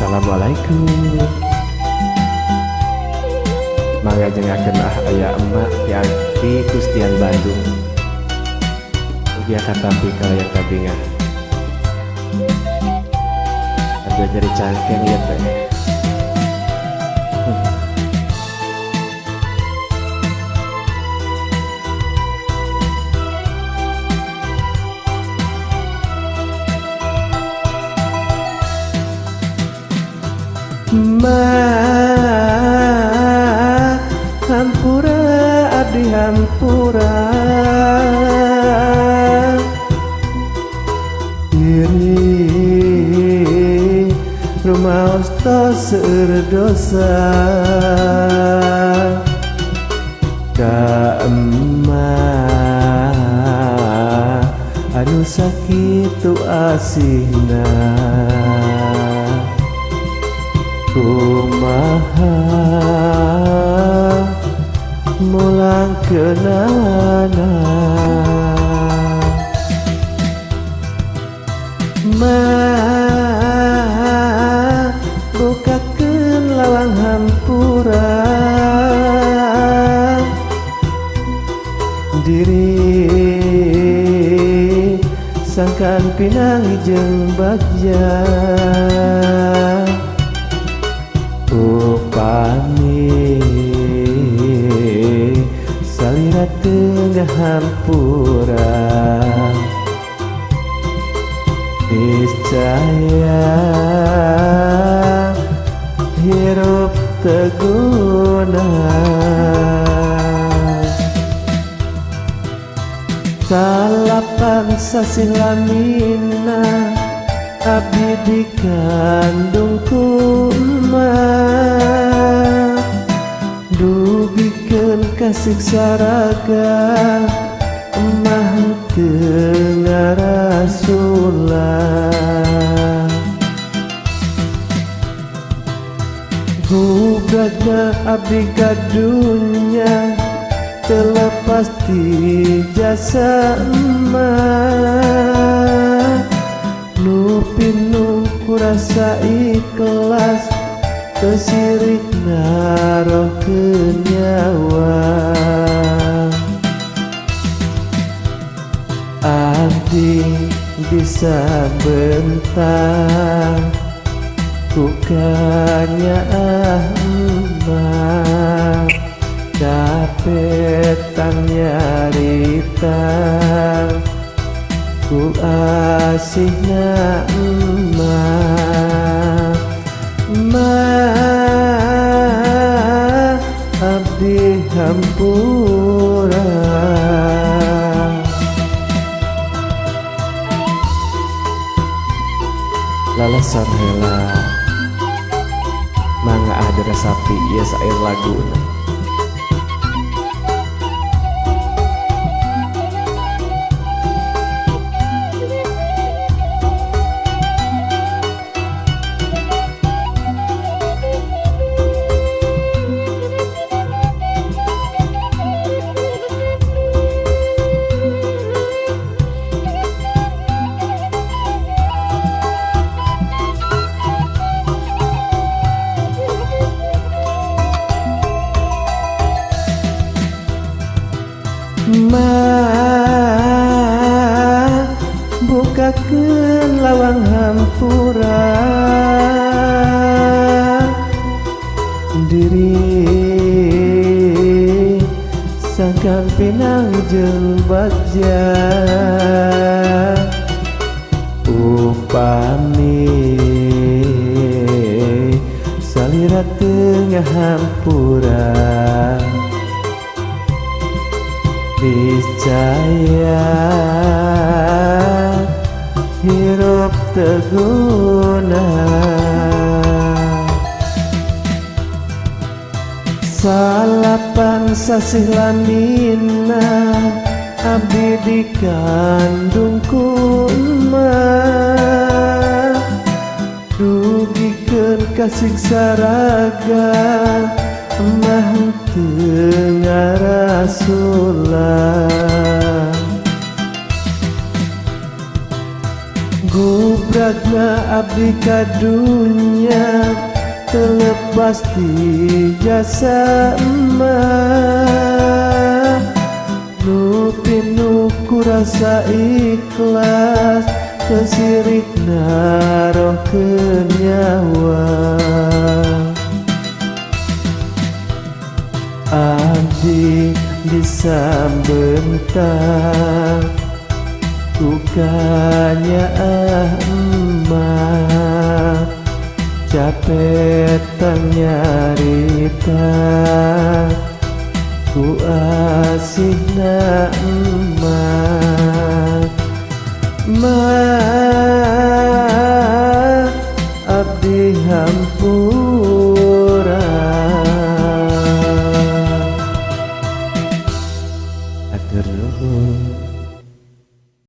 Assalamualaikum. Mangga jengakeun aya emak di Kustian Bandung. Ugi katampi kalayan tabingah. Ada nyeri cangkeng ya teh. Hampura abdi hampura diri rumah tos seueur dosa ka emah anu sakitu asihna kumaha mulang kenana bukakeun lawang hampura diri sangkan pinangi jeung bagja upami salira tengah hampura niscaya hirup teguna salapan sasih lamina abdi dikandung ku emak dugikeun kasiksa raga emah teu ngarasulah gugagna abdi kadunya terlepas di jasa emak nu pinuh kurasa ikhlas tesirik narohkeun nyawa abdi bisa bentar kukanya emak dapetan nyarita ku asihna emak abdi hampura lalasan heula mangga ada sapi ieu sair laguna. Bukakeun lawang hampura diri sangkan pinang jeung bagja upami salira tengah hampura niscaya hirup teguna salapan sasih lamina abdi dikandung ku emak dugikeun kasiksa raga emah teu ngarasulah Subragna abdi kadunya terlepas di jasa emak nu pinuh ku rasa ikhlas kesirik naroh ke nyawa abdi disambentang dukanya emak capek nyarita ku asihna emak